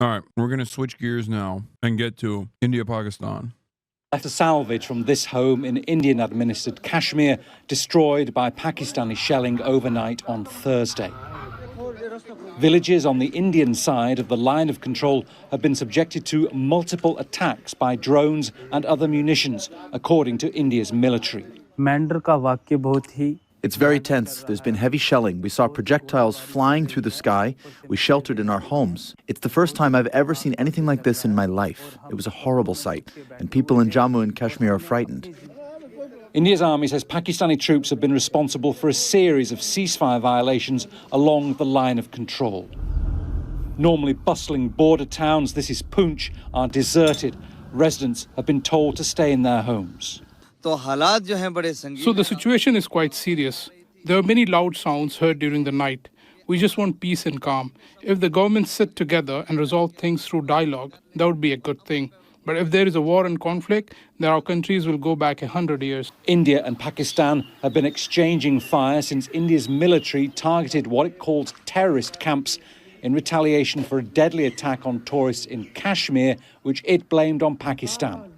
All right, we're going to switch gears now and get to India-Pakistan. Left a salvage from this home in Indian-administered Kashmir, destroyed by Pakistani shelling overnight on Thursday. Villages on the Indian side of the line of control have been subjected to multiple attacks by drones and other munitions, according to India's military. It's very tense. There's been heavy shelling. We saw projectiles flying through the sky. We sheltered in our homes. It's the first time I've ever seen anything like this in my life. It was a horrible sight, and people in Jammu and Kashmir are frightened. India's army says Pakistani troops have been responsible for a series of ceasefire violations along the line of control. Normally bustling border towns, this is Poonch, are deserted. Residents have been told to stay in their homes. So the situation is quite serious. There are many loud sounds heard during the night. We just want peace and calm. If the governments sit together and resolve things through dialogue, that would be a good thing. But if there is a war and conflict, then our countries will go back 100 years. India and Pakistan have been exchanging fire since India's military targeted what it calls terrorist camps in retaliation for a deadly attack on tourists in Kashmir, which it blamed on Pakistan.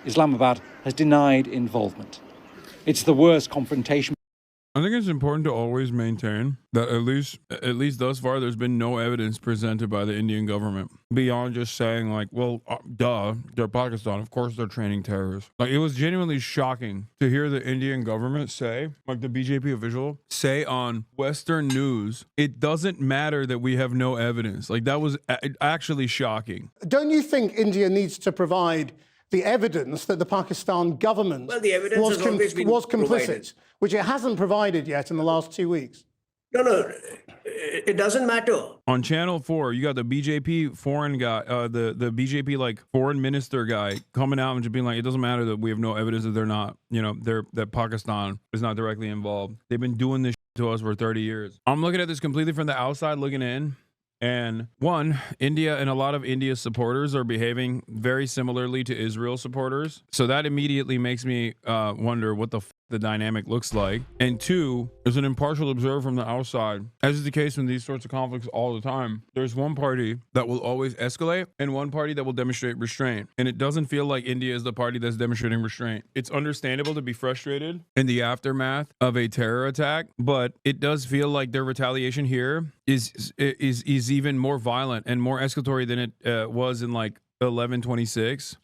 Islamabad has denied involvement. It's the worst confrontation. I think it's important to always maintain that at least thus far, there's been no evidence presented by the Indian government beyond just saying like, well, duh, they're Pakistan. Of course, they're training terrorists. Like, it was genuinely shocking to hear the Indian government say, like the BJP official say on Western news, it doesn't matter that we have no evidence. Like, that was actually shocking. Don't you think India needs to provide the evidence that the Pakistan government was complicit, provided, which it hasn't provided yet in the last 2 weeks? No, it doesn't matter. On Channel 4, you got the BJP foreign guy, the BJP like foreign minister guy coming out and just being like, it doesn't matter that we have no evidence that they're not, that Pakistan is not directly involved. They've been doing this to us for 30 years. I'm looking at this completely from the outside looking in. And one, India and a lot of India's supporters are behaving very similarly to Israel supporters. So that immediately makes me wonder what the dynamic looks like. And two, as an impartial observer from the outside, as is the case in these sorts of conflicts all the time, there's one party that will always escalate and one party that will demonstrate restraint. And it doesn't feel like India is the party that's demonstrating restraint. It's understandable to be frustrated in the aftermath of a terror attack, but it does feel like their retaliation here is even more violent and more escalatory than it was in like 11/26.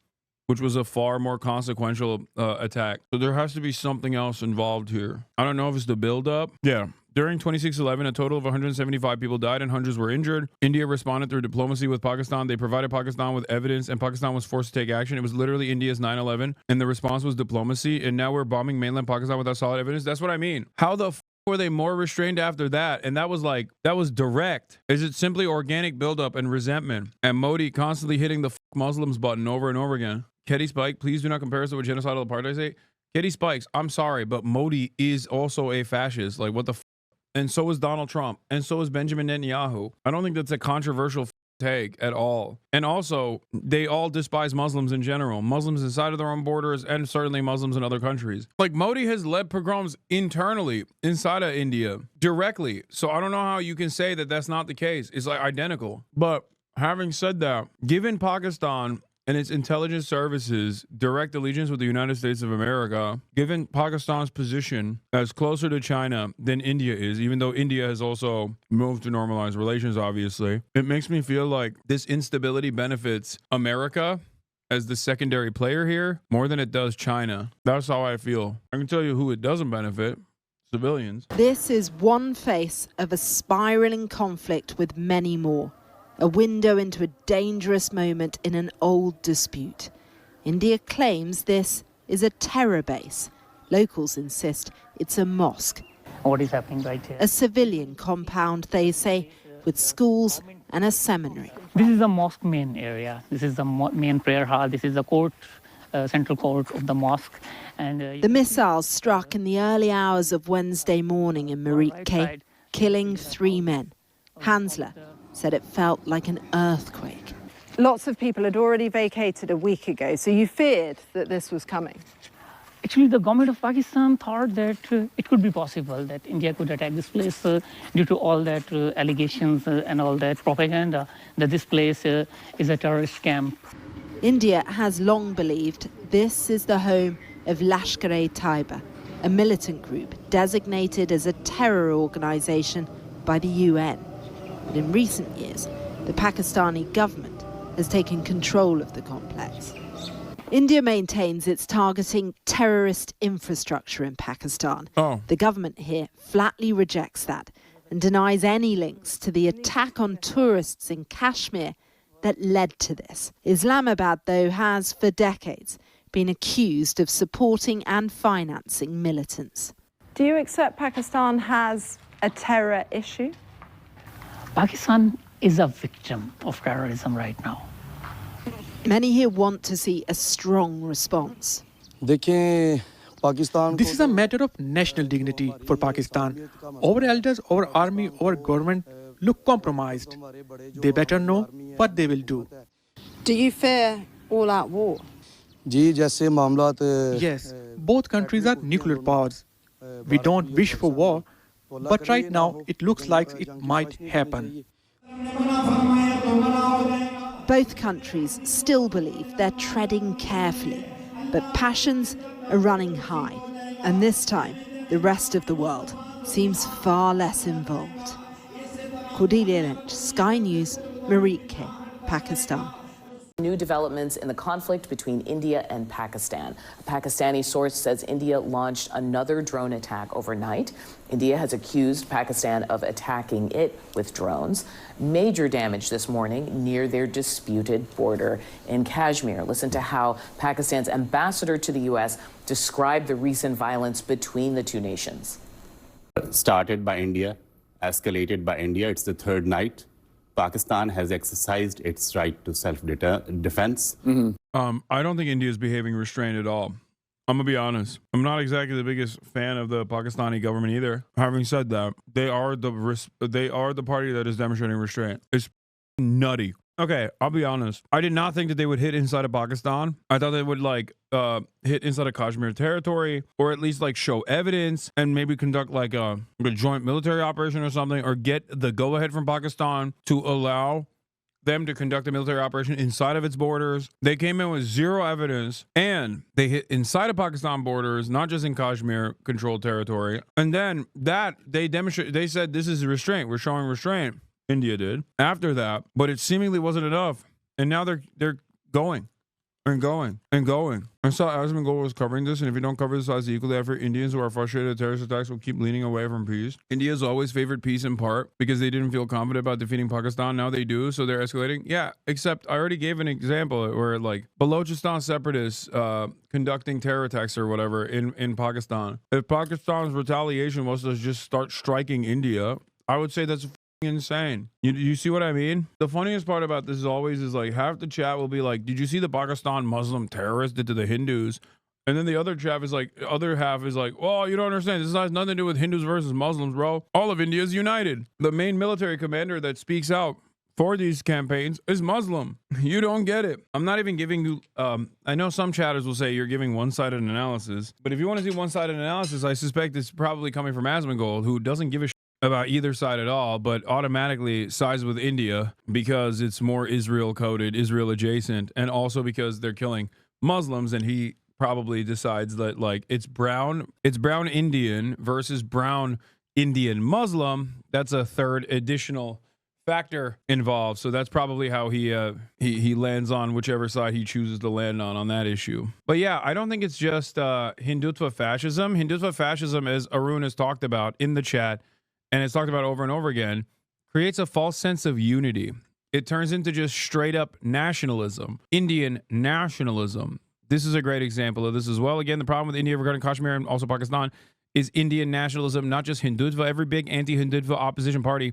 Which was a far more consequential attack. So there has to be something else involved here. I don't know if it's the buildup. Yeah. During 26/11, a total of 175 people died and hundreds were injured. India responded through diplomacy with Pakistan. They provided Pakistan with evidence and Pakistan was forced to take action. It was literally India's 9/11 and the response was diplomacy. And now we're bombing mainland Pakistan without solid evidence. That's what I mean. How the were they more restrained after that? And that was direct. Is it simply organic buildup and resentment? And Modi constantly hitting the Muslims button over and over again. Ketty Spike, please do not compare us to a genocidal apartheid state. Ketty Spikes, I'm sorry, but Modi is also a fascist. Like, what the and so is Donald Trump. And so is Benjamin Netanyahu. I don't think that's a controversial take at all. And also, they all despise Muslims in general. Muslims inside of their own borders and certainly Muslims in other countries. Like, Modi has led pogroms internally inside of India directly. So I don't know how you can say that that's not the case. It's like identical. But having said that, given Pakistan and its intelligence services direct allegiance with the United States of America, given Pakistan's position as closer to China than India is, even though India has also moved to normalize relations, obviously, it makes me feel like this instability benefits America as the secondary player here more than it does China. That's how I feel. I can tell you who it doesn't benefit. Civilians. This is one face of a spiraling conflict with many more. A window into a dangerous moment in an old dispute. India claims this is a terror base. Locals insist it's a mosque. What is happening right here? A civilian compound, they say, with schools and a seminary. This is the mosque main area. This is the main prayer hall. This is the court, central court of the mosque. And the missiles struck in the early hours of Wednesday morning in Marikhe, killing 3 men. Hansler said it felt like an earthquake. Lots of people had already vacated a week ago, so you feared that this was coming? Actually, the government of Pakistan thought that it could be possible that India could attack this place due to all that allegations and all that propaganda that this place is a terrorist camp. India has long believed this is the home of Lashkar-e-Taiba, a militant group designated as a terror organisation by the UN. But in recent years, the Pakistani government has taken control of the complex. India maintains it's targeting terrorist infrastructure in Pakistan. The government here flatly rejects that and denies any links to the attack on tourists in Kashmir that led to this. Islamabad, though, has for decades been accused of supporting and financing militants. Do you accept Pakistan has a terror issue? Pakistan is a victim of terrorism right now. Many here want to see a strong response. This is a matter of national dignity for Pakistan. Our elders, our army, our government look compromised. They better know what they will do. Do you fear all-out war? Yes, both countries are nuclear powers. We don't wish for war, but right now it looks like it might happen. Both countries still believe they're treading carefully, but passions are running high. And this time, the rest of the world seems far less involved. Cordelia Lynch, Sky News, Marikeh, Pakistan. New developments in the conflict between India and Pakistan. A Pakistani source says India launched another drone attack overnight. India has accused Pakistan of attacking it with drones. Major damage this morning near their disputed border in Kashmir. Listen to how Pakistan's ambassador to the U.S. described the recent violence between the two nations. Started by India, escalated by India. It's the third night. Pakistan has exercised its right to self-defense. I don't think India is behaving restrained at all. I'm gonna be honest. I'm not exactly the biggest fan of the Pakistani government either. Having said that, they are the party that is demonstrating restraint. It's nutty. Okay, I'll be honest. I did not think that they would hit inside of Pakistan. I thought they would hit inside of Kashmir territory, or at least show evidence and maybe conduct a joint military operation or something, or get the go-ahead from Pakistan to allow them to conduct a military operation inside of its borders. They came in with zero evidence, and they hit inside of Pakistan borders, not just in Kashmir controlled territory. And then they said this is restraint. We're showing restraint. India did after that, but it seemingly wasn't enough, and now they're going and going and going. I saw Asmongold was covering this, and if you don't cover this as equally after Indians who are frustrated at terrorist attacks will keep leaning away from peace. India's always favored peace in part because they didn't feel confident about defeating Pakistan. Now they do, so they're escalating. Yeah, except I already gave an example where Balochistan separatists conducting terror attacks or whatever in Pakistan. If Pakistan's retaliation was to just start striking India, I would say that's insane. You see what I mean? The funniest part about this is half the chat will be like, did you see the Pakistan Muslim terrorists did to the Hindus? And then the other half is like, well, you don't understand. This has nothing to do with Hindus versus Muslims, bro. All of India is united. The main military commander that speaks out for these campaigns is Muslim. You don't get it. I'm not even giving you, I know some chatters will say you're giving one-sided analysis, but if you want to see one-sided analysis, I suspect it's probably coming from Asmongold, who doesn't give a about either side at all, but automatically sides with India because it's more Israel coded, Israel adjacent, and also because they're killing Muslims, and he probably decides that it's brown Indian versus brown Indian Muslim. That's a third additional factor involved, so that's probably how he lands on whichever side he chooses to land on that issue. But yeah, I don't think it's just Hindutva fascism. Hindutva fascism, as Arun has talked about in the chat, and it's talked about over and over again, creates a false sense of unity. It turns into just straight up nationalism, Indian nationalism. This is a great example of this as well. Again, the problem with India regarding Kashmir and also Pakistan is Indian nationalism, not just Hindutva. Every big anti-Hindutva opposition party,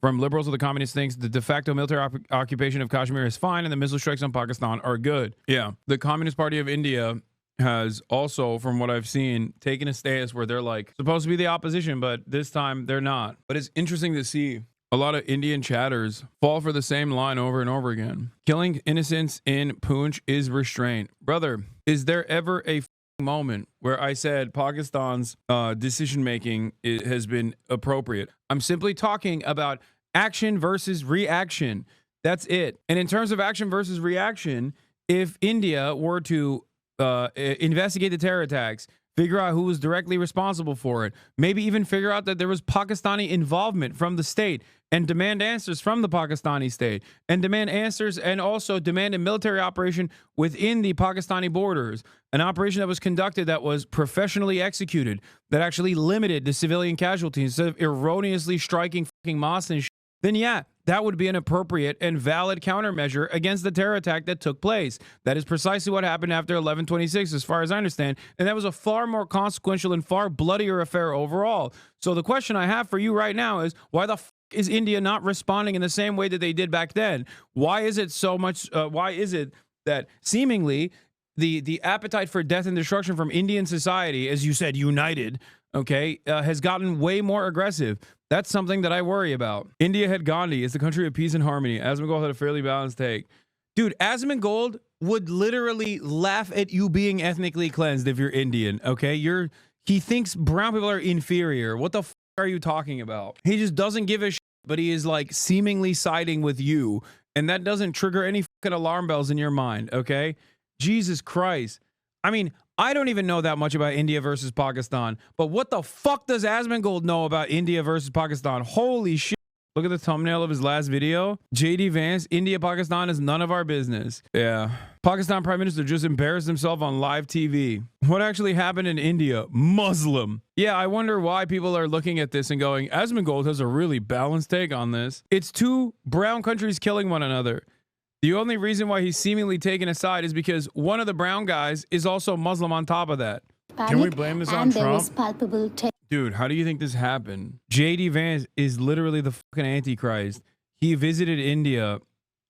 from liberals to the communists, thinks the de facto military occupation of Kashmir is fine and the missile strikes on Pakistan are good. Yeah, the Communist Party of India has also, from what I've seen, taken a stance where they're supposed to be the opposition, but this time they're not. But it's interesting to see a lot of Indian chatters fall for the same line over and over again. Killing innocents in Poonch is restraint. Brother, is there ever a moment where I said Pakistan's decision making has been appropriate. I'm simply talking about action versus reaction. That's it. And in terms of action versus reaction, if India were to investigate the terror attacks, figure out who was directly responsible for it, maybe even figure out that there was Pakistani involvement from the state, and demand answers from the Pakistani state, and demand answers, and also demand a military operation within the Pakistani borders, an operation that was conducted that was professionally executed, that actually limited the civilian casualties instead of erroneously striking fucking mosques and shit, then yeah, that would be an appropriate and valid countermeasure against the terror attack that took place. That is precisely what happened after 11/26, as far as I understand, and that was a far more consequential and far bloodier affair overall. So the question I have for you right now is, why the is India not responding in the same way that they did back then? Why is it so much? Why is it that seemingly the appetite for death and destruction from Indian society, as you said, united, okay, has gotten way more aggressive? That's something that I worry about. India had Gandhi. It's the country of peace and harmony. Asmongold had a fairly balanced take. Dude, Asmongold would literally laugh at you being ethnically cleansed if you're Indian, okay? He thinks brown people are inferior. What the f are you talking about? He just doesn't give a shit, but he is like seemingly siding with you, and that doesn't trigger any fucking alarm bells in your mind, okay? Jesus Christ. I mean, I don't even know that much about India versus Pakistan, but what the fuck does Asmongold know about India versus Pakistan? Holy shit. Look at the thumbnail of his last video. JD Vance, India, Pakistan is none of our business. Yeah. Pakistan Prime Minister just embarrassed himself on live TV. What actually happened in India? Muslim. Yeah, I wonder why people are looking at this and going, Asmongold has a really balanced take on this. It's two brown countries killing one another. The only reason why he's seemingly taken aside is because one of the brown guys is also Muslim on top of that. Can we blame this on Trump? Dude, how do you think this happened? JD Vance is literally the fucking Antichrist. He visited India,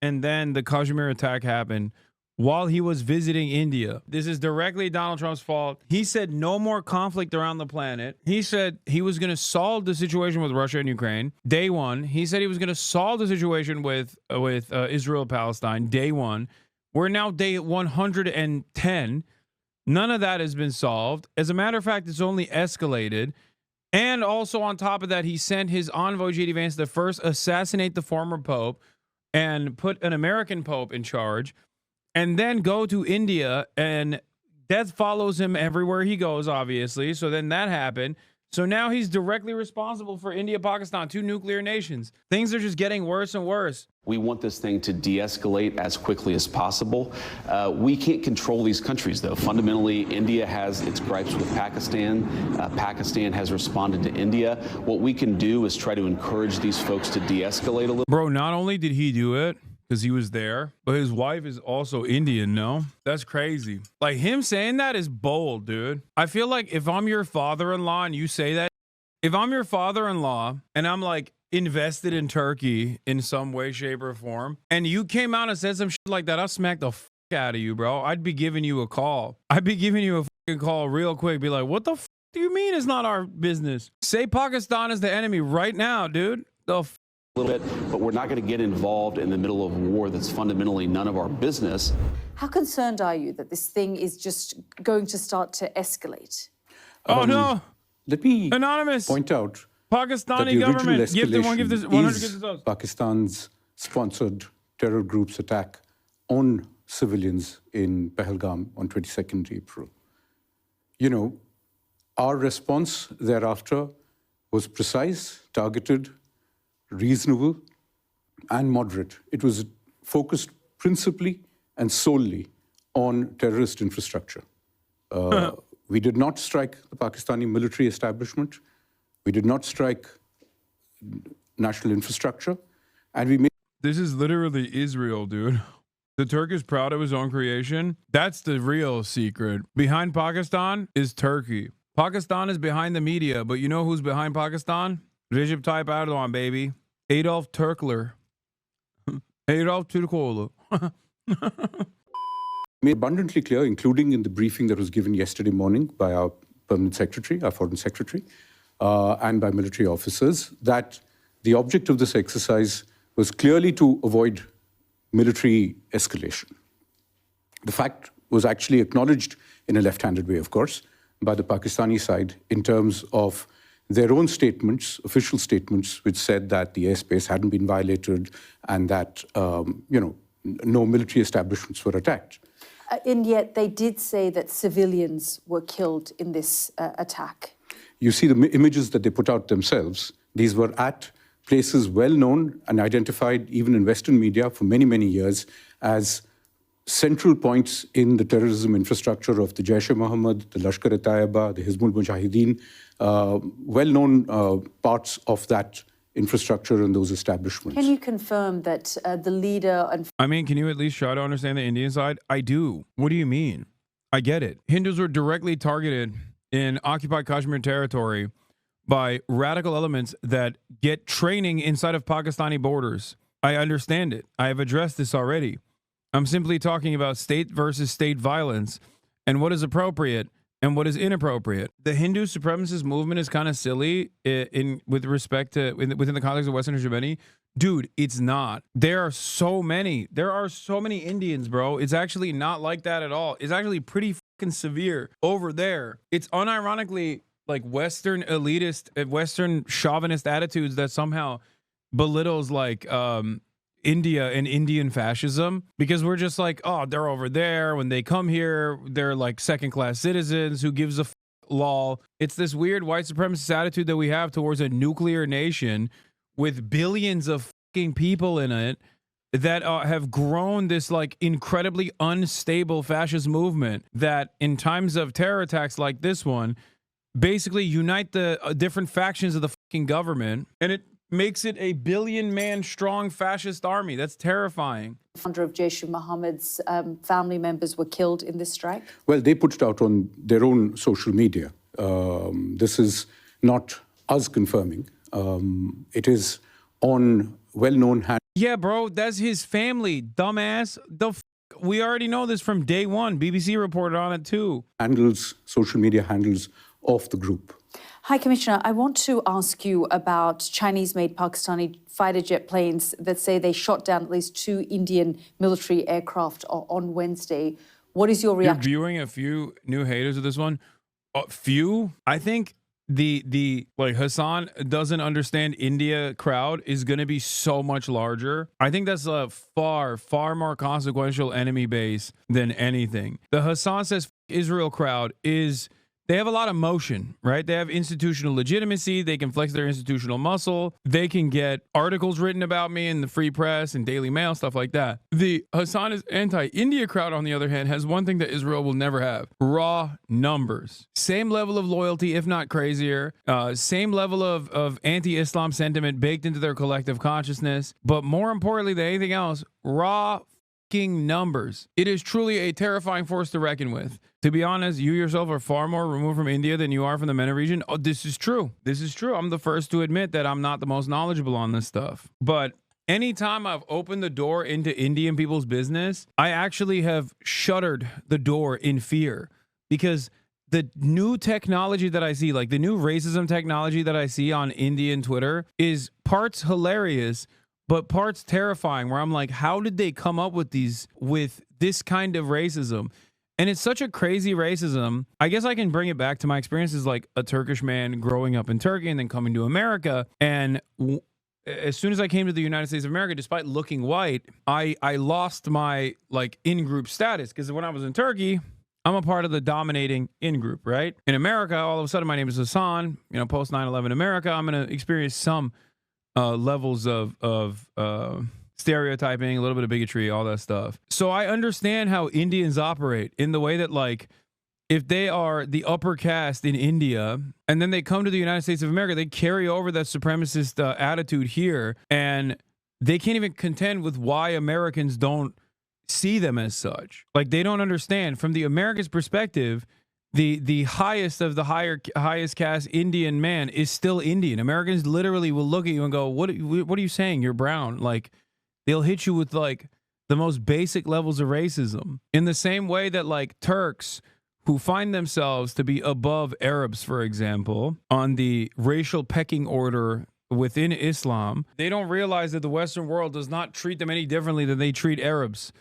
and then the Kashmir attack happened while he was visiting India. This is directly Donald Trump's fault. He said no more conflict around the planet. He said he was going to solve the situation with Russia and Ukraine. Day one. He said he was going to solve the situation with Israel, Palestine. Day one. We're now day 110. None of that has been solved. As a matter of fact, it's only escalated. And also on top of that, he sent his envoy, J.D. Vance, to first assassinate the former pope and put an American pope in charge, and then go to India, and death follows him everywhere he goes, obviously. So then that happened. So now he's directly responsible for India, Pakistan, two nuclear nations. Things are just getting worse and worse. We want this thing to de-escalate as quickly as possible. We can't control these countries, though. Fundamentally, India has its gripes with Pakistan. Pakistan has responded to India. What we can do is try to encourage these folks to de-escalate a little. Bro, not only did he do it because he was there, but his wife is also Indian, no? That's crazy. Like, him saying that is bold, dude. I feel like if I'm your father-in-law and you say that, if I'm your father-in-law and I'm like invested in Turkey in some way, shape, or form, and you came out and said some shit like that, I'll smack the fuck out of you, bro. I'd be giving you a call. I'd be giving you a fucking call real quick. Be like, what the fuck do you mean it's not our business? Say Pakistan is the enemy right now, dude. The fuck? A little bit, but we're not going to get involved in the middle of war that's fundamentally none of our business. How concerned are you that this thing is just going to start to escalate? Oh, no. Let me Anonymous. point out Pakistani government. Give this 100 Pakistan's sponsored terror group's attack on civilians in Pahalgam on 22nd April. You know, our response thereafter was precise, targeted, reasonable, and moderate. It was focused principally and solely on terrorist infrastructure. We did not strike the Pakistani military establishment. We did not strike national infrastructure. And we made... This is literally Israel, dude. The Turk is proud of his own creation. That's the real secret. Behind Pakistan is Turkey. Pakistan is behind the media, but you know who's behind Pakistan? Recep Tayyip Erdogan, baby. Adolf Turkler. Adolf Turkoğlu. Made abundantly clear, including in the briefing that was given yesterday morning by our permanent secretary, our foreign secretary, and by military officers, that the object of this exercise was clearly to avoid military escalation. The fact was actually acknowledged in a left-handed way, of course, by the Pakistani side in terms of their own statements, official statements, which said that the airspace hadn't been violated and that, no military establishments were attacked. And yet they did say that civilians were killed in this attack. You see the images that they put out themselves. These were at places well known and identified even in Western media for many, many years as central points in the terrorism infrastructure of the Jaish-e-Mohammed, the Lashkar-e-Taiba, the Hizbul Mujahideen, well-known parts of that infrastructure and those establishments. Can you confirm that the leader and... I mean, can you at least try to understand the Indian side? I do. What do you mean? I get it. Hindus were directly targeted in occupied Kashmir territory by radical elements that get training inside of Pakistani borders. I understand it. I have addressed this already. I'm simply talking about state versus state violence and what is appropriate and what is inappropriate. The Hindu supremacist movement is kind of silly with respect to within the context of Western hegemony. Dude, it's not. There are so many Indians, bro. It's actually not like that at all. It's actually pretty fucking severe over there. It's unironically like Western elitist, Western chauvinist attitudes that somehow belittles like India and Indian fascism, because we're just like, oh, they're over there. When they come here, they're like second-class citizens. Who gives a lol? It's this weird white supremacist attitude that we have towards a nuclear nation with billions of fucking people in it that have grown this like incredibly unstable fascist movement that in times of terror attacks like this one basically unite the different factions of the fucking government, and it makes it a billion-man strong fascist army. That's terrifying. The founder of Jaish-e-Mohammed's family members were killed in this strike? Well, they put it out on their own social media. This is not us confirming. It is on well-known... Yeah, bro, that's his family, dumbass. We already know this from day one. BBC reported on it too. Social media handles of the group. Hi, Commissioner. I want to ask you about Chinese-made Pakistani fighter jet planes that say they shot down at least 2 Indian military aircraft on Wednesday. What is your reaction? You're viewing a few new haters of this one. Few? I think the like Hasan doesn't understand India crowd is going to be so much larger. I think that's a far more consequential enemy base than anything. The Hasan says Israel crowd is... They have a lot of motion, right? They have institutional legitimacy. They can flex their institutional muscle. They can get articles written about me in the Free Press and Daily Mail, stuff like that. The Hasan is anti-India crowd, on the other hand, has one thing that Israel will never have: raw numbers. Same level of loyalty, if not crazier. Same level of anti-Islam sentiment baked into their collective consciousness. But more importantly than anything else, raw numbers. It is truly a terrifying force to reckon with. To be honest, you yourself are far more removed from India than you are from the MENA region. Oh, this is true. This is true. I'm the first to admit that I'm not the most knowledgeable on this stuff. But anytime I've opened the door into Indian people's business, I actually have shuttered the door in fear, because the new technology that I see, like the new racism technology that I see on Indian Twitter, is parts hilarious, but parts terrifying, where I'm like, how did they come up with this kind of racism? And it's such a crazy racism. I guess I can bring it back to my experiences like a Turkish man growing up in Turkey and then coming to America. And as soon as I came to the United States of America, despite looking white, I lost my like in-group status, because when I was in Turkey, I'm a part of the dominating in-group, right? In America, all of a sudden my name is Hasan. Post 9/11 America, I'm going to experience some levels of stereotyping, a little bit of bigotry, all that stuff. So I understand how Indians operate in the way that, like, if they are the upper caste in India and then they come to the United States of America, they carry over that supremacist attitude here, and they can't even contend with why Americans don't see them as such. Like, they don't understand from the American's perspective. The highest of the highest caste Indian man is still Indian. Americans literally will look at you and go, what are you saying? You're brown. Like, they'll hit you with like the most basic levels of racism, in the same way that like Turks who find themselves to be above Arabs, for example, on the racial pecking order within Islam, they don't realize that the Western world does not treat them any differently than they treat Arabs.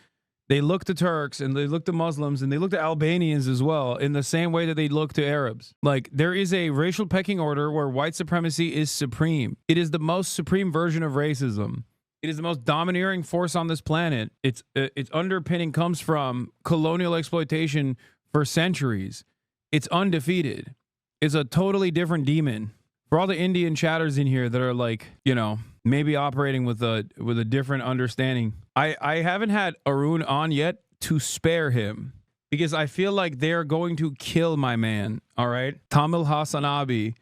They look to Turks and they look to Muslims and they look to Albanians as well in the same way that they look to Arabs. Like, there is a racial pecking order where white supremacy is supreme. It is the most supreme version of racism. It is the most domineering force on this planet. Its underpinning comes from colonial exploitation for centuries. It's undefeated. It's a totally different demon. For all the Indian chatters in here that are like, you know, maybe operating with a different understanding, I haven't had Arun on yet to spare him because I feel like they're going to kill my man. All right, Tamil HasanAbi.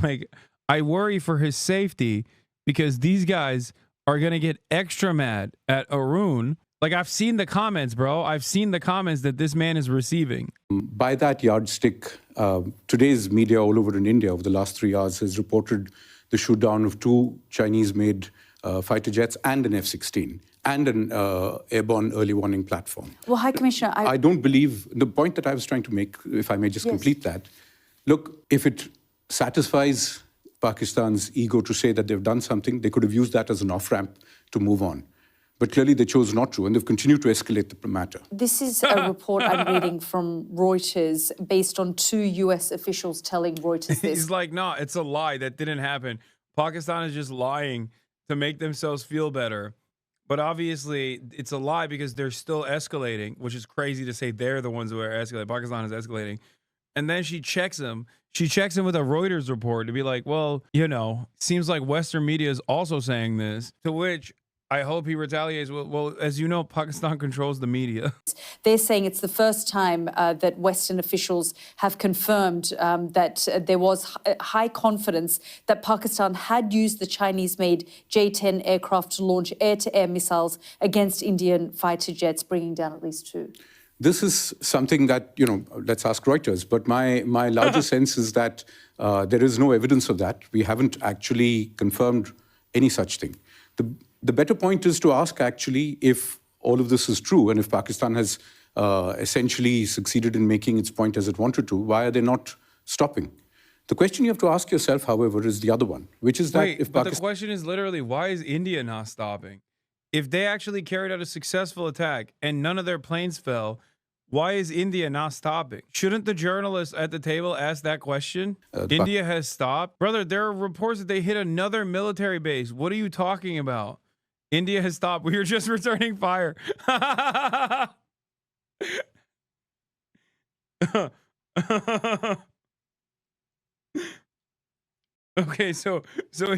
Like, I worry for his safety because these guys are gonna get extra mad at Arun. Like, I've seen the comments, bro. I've seen the comments that this man is receiving. By that yardstick, today's media all over in India over the last 3 hours has reported the shoot down of 2 Chinese-made fighter jets and an F-16 and an airborne early warning platform. Well, High Commissioner, I don't believe, the point that I was trying to make, if I may just complete that, look, if it satisfies Pakistan's ego to say that they've done something, they could have used that as an off-ramp to move on. But clearly they chose not to, and they've continued to escalate the matter. This is a report I'm reading from Reuters based on 2 U.S. officials telling Reuters this. He's like, no, it's a lie. That didn't happen. Pakistan is just lying to make themselves feel better. But obviously, it's a lie because they're still escalating, which is crazy to say they're the ones who are escalating. Pakistan is escalating. And then she checks him. She checks him with a Reuters report to be like, well, you know, seems like Western media is also saying this, to which I hope he retaliates. Well, as you know, Pakistan controls the media. They're saying it's the first time that Western officials have confirmed that there was high confidence that Pakistan had used the Chinese-made J-10 aircraft to launch air-to-air missiles against Indian fighter jets, bringing down at least 2. This is something that, you know, let's ask Reuters. But my larger sense is that there is no evidence of that. We haven't actually confirmed any such thing. The better point is to ask, actually, if all of this is true and if Pakistan has essentially succeeded in making its point as it wanted to, why are they not stopping? The question you have to ask yourself, however, is the other one, which is that if Pakistan... the question is literally, why is India not stopping? If they actually carried out a successful attack and none of their planes fell, why is India not stopping? Shouldn't the journalists at the table ask that question? India has stopped? Brother, there are reports that they hit another military base. What are you talking about? India has stopped. We were just returning fire. Okay, so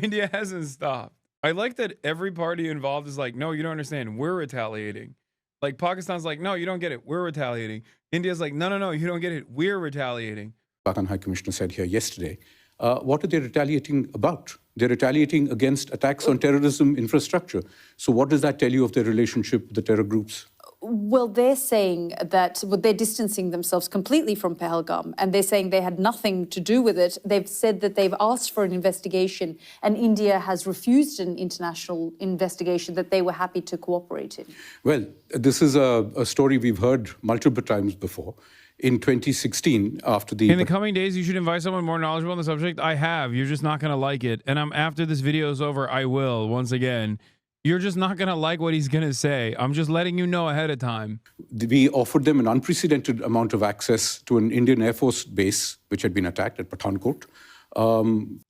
India hasn't stopped. I like that every party involved is like, no, you don't understand. We're retaliating. Like, Pakistan's like, no, you don't get it. We're retaliating. India's like, no, you don't get it. We're retaliating. Pakistan High Commissioner said here yesterday, what are they retaliating about? They're retaliating against attacks on terrorism infrastructure. So what does that tell you of their relationship with the terror groups? Well, they're saying that they're distancing themselves completely from Pahalgam, and they're saying they had nothing to do with it. They've said that they've asked for an investigation, and India has refused an international investigation that they were happy to cooperate in. Well, this is a story we've heard multiple times before. In 2016, after the... In the coming days, you should invite someone more knowledgeable on the subject. I have. You're just not going to like it. And after this video is over, I will, once again. You're just not going to like what he's going to say. I'm just letting you know ahead of time. We offered them an unprecedented amount of access to an Indian Air Force base, which had been attacked at Pathankot.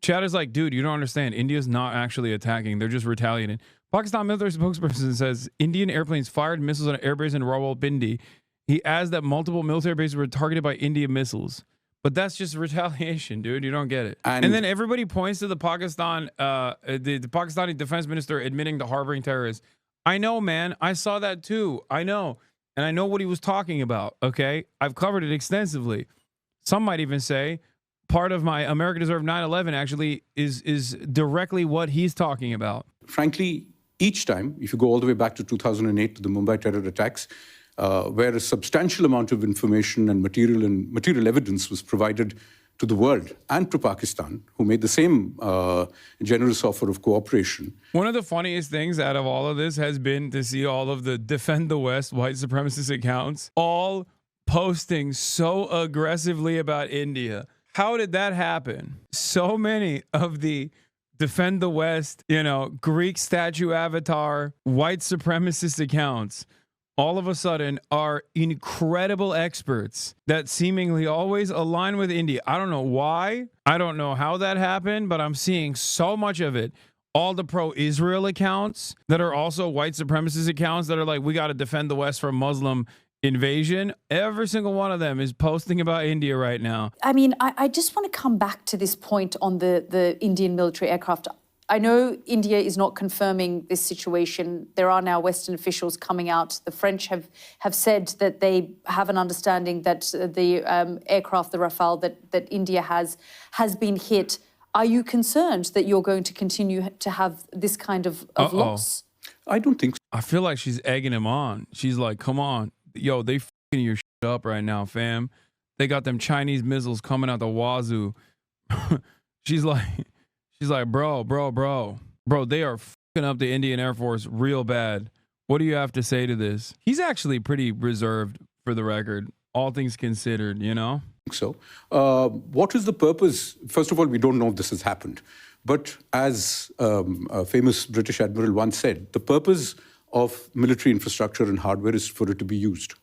Chad is like, dude, you don't understand. India's not actually attacking. They're just retaliating. Pakistan military spokesperson says Indian airplanes fired missiles on an airbase in Rawalpindi. He adds that multiple military bases were targeted by Indian missiles. But that's just retaliation, dude. You don't get it. And then everybody points to the Pakistani defense minister admitting to harboring terrorists. I know, man. I saw that too. I know. And I know what he was talking about, okay? I've covered it extensively. Some might even say part of my America Deserved 9/11 actually is directly what he's talking about. Frankly, each time, if you go all the way back to 2008 to the Mumbai terror attacks, where a substantial amount of information and material evidence was provided to the world and to Pakistan, who made the same generous offer of cooperation. One of the funniest things out of all of this has been to see all of the Defend the West white supremacist accounts all posting so aggressively about India. How did that happen? So many of the Defend the West, Greek statue avatar, white supremacist accounts all of a sudden are incredible experts that seemingly always align with India. I don't know why. I don't know how that happened, but I'm seeing so much of it. All the pro-Israel accounts that are also white supremacist accounts that are like, we got to defend the West from Muslim invasion. Every single one of them is posting about India right now. I mean, I just want to come back to this point on the Indian military aircraft. I know India is not confirming this situation. There are now Western officials coming out. The French have said that they have an understanding that the aircraft, the Rafale that India has been hit. Are you concerned that you're going to continue to have this kind of loss? I don't think so. I feel like she's egging him on. She's like, come on. Yo, they fucking your shit up right now, fam. They got them Chinese missiles coming out the wazoo. She's like, bro, they are fucking up the Indian Air Force real bad. What do you have to say to this? He's actually pretty reserved, for the record, all things considered, you know? So, what is the purpose? First of all, we don't know if this has happened. But as a famous British admiral once said, the purpose of military infrastructure and hardware is for it to be used,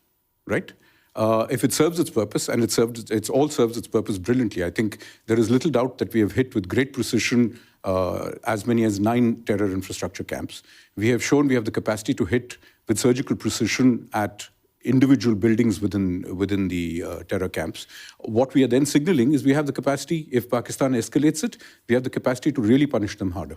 right? If it serves its purpose, and it all serves its purpose brilliantly, I think there is little doubt that we have hit with great precision as many as 9 terror infrastructure camps. We have shown we have the capacity to hit with surgical precision at individual buildings within the terror camps. What we are then signaling is we have the capacity, if Pakistan escalates it, we have the capacity to really punish them harder.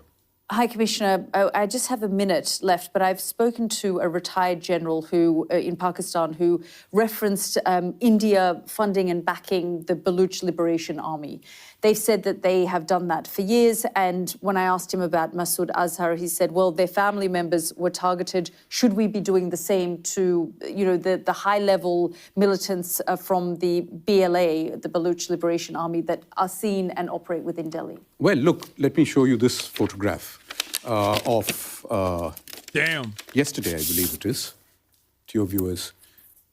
High Commissioner, I just have a minute left, but I've spoken to a retired general who in Pakistan who referenced India funding and backing the Baluch Liberation Army. They've said that they have done that for years, and when I asked him about Masood Azhar, he said, well, their family members were targeted. Should we be doing the same to, the high-level militants from the BLA, the Baluch Liberation Army, that are seen and operate within Delhi? Well, look, let me show you this photograph of yesterday, I believe it is, to your viewers.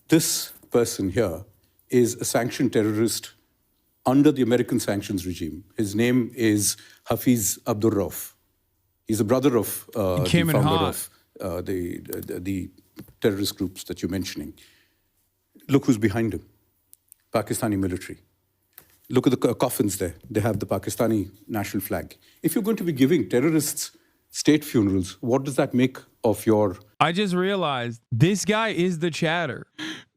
This person here is a sanctioned terrorist under the American sanctions regime. His name is Hafiz Abdur Rauf. He's a brother of the founder of the terrorist groups that you're mentioning. Look who's behind him, Pakistani military. Look at the coffins there. They have the Pakistani national flag. If you're going to be giving terrorists state funerals, what does that make of your... I just realized this guy is the chatter.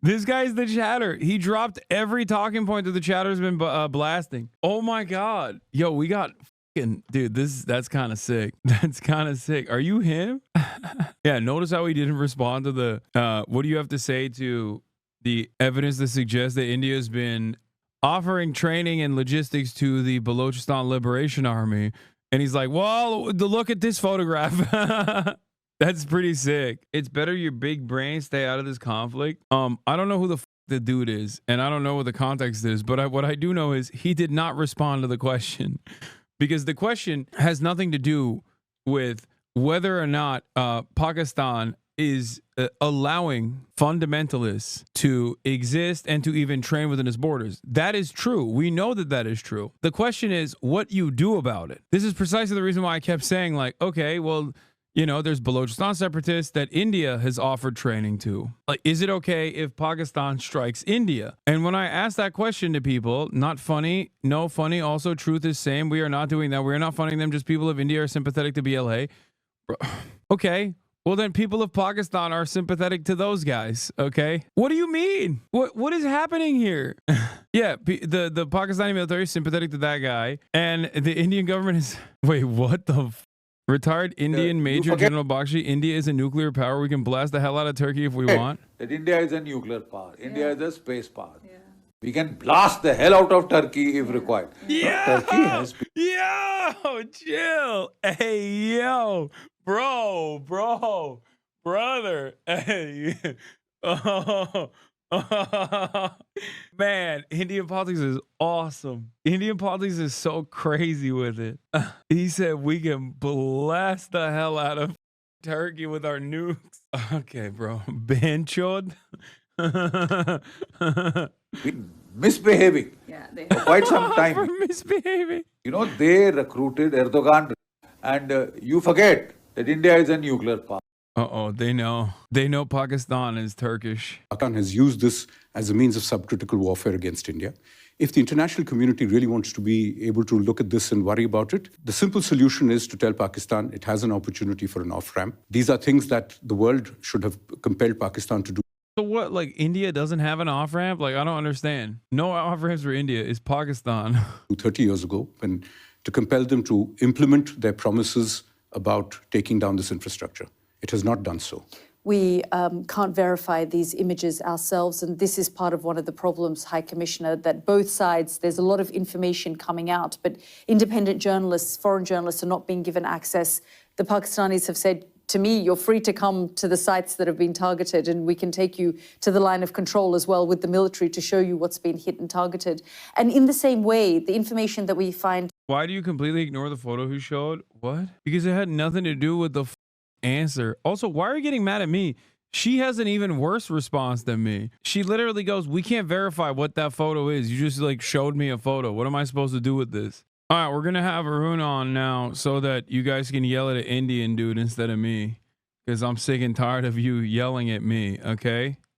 This guy is the chatter. He dropped every talking point that the chatter's been blasting. Oh my God. Yo, we got fucking... Dude, that's kind of sick. That's kind of sick. Are you him? Yeah, notice how he didn't respond to the... what do you have to say to the evidence that suggests that India has been offering training and logistics to the Balochistan Liberation Army? And he's like, well, look at this photograph. That's pretty sick. It's better your big brain stay out of this conflict. I don't know who the dude is, and I don't know what the context is, but what I do know is he did not respond to the question, because the question has nothing to do with whether or not Pakistan is allowing fundamentalists to exist and to even train within its borders. That is true. We know that is true. The question is what you do about it. This is precisely the reason why I kept saying, like, okay, well, there's Balochistan separatists that India has offered training to. Like, is it okay if Pakistan strikes India? And when I ask that question to people, not funny, no funny, also truth is same. We are not doing that. We're not funding them. Just people of India are sympathetic to BLA. Okay. Well, then people of Pakistan are sympathetic to those guys, okay? What do you mean? What is happening here? Yeah, the Pakistani military is sympathetic to that guy, and the Indian government is... Wait, what the... Retired Indian Major General Bakshi, India is a nuclear power. We can blast the hell out of Turkey if we want. That India is a nuclear power. India is a space power. Yeah. We can blast the hell out of Turkey if required. Yeah. Turkey has... Yo, chill. Hey, yo. Bro, brother, hey, man, Indian politics is awesome. Indian politics is so crazy with it. He said we can blast the hell out of Turkey with our nukes. Okay, bro, Benchod. Misbehaving for quite some time. For misbehaving. They recruited Erdogan, and you forget that India is a nuclear power. Uh-oh, they know. They know Pakistan is Turkish. Pakistan has used this as a means of subcritical warfare against India. If the international community really wants to be able to look at this and worry about it, the simple solution is to tell Pakistan it has an opportunity for an off-ramp. These are things that the world should have compelled Pakistan to do. So what, like India doesn't have an off-ramp? Like, I don't understand. No off-ramps for India. It's Pakistan. 30 years ago, and to compel them to implement their promises about taking down this infrastructure. It has not done so. We can't verify these images ourselves, and this is part of one of the problems, High Commissioner, that both sides, there's a lot of information coming out, but independent journalists, foreign journalists are not being given access. The Pakistanis have said to me, you're free to come to the sites that have been targeted, and we can take you to the line of control as well with the military to show you what's been hit and targeted. And in the same way, the information that we find... Why do you completely ignore the photo he showed? What? Because it had nothing to do with the answer. Also, why are you getting mad at me? She has an even worse response than me. She literally goes, we can't verify what that photo is. You just like showed me a photo. What am I supposed to do with this? All right, we're going to have Arun on now so that you guys can yell at an Indian dude instead of me, because I'm sick and tired of you yelling at me, okay?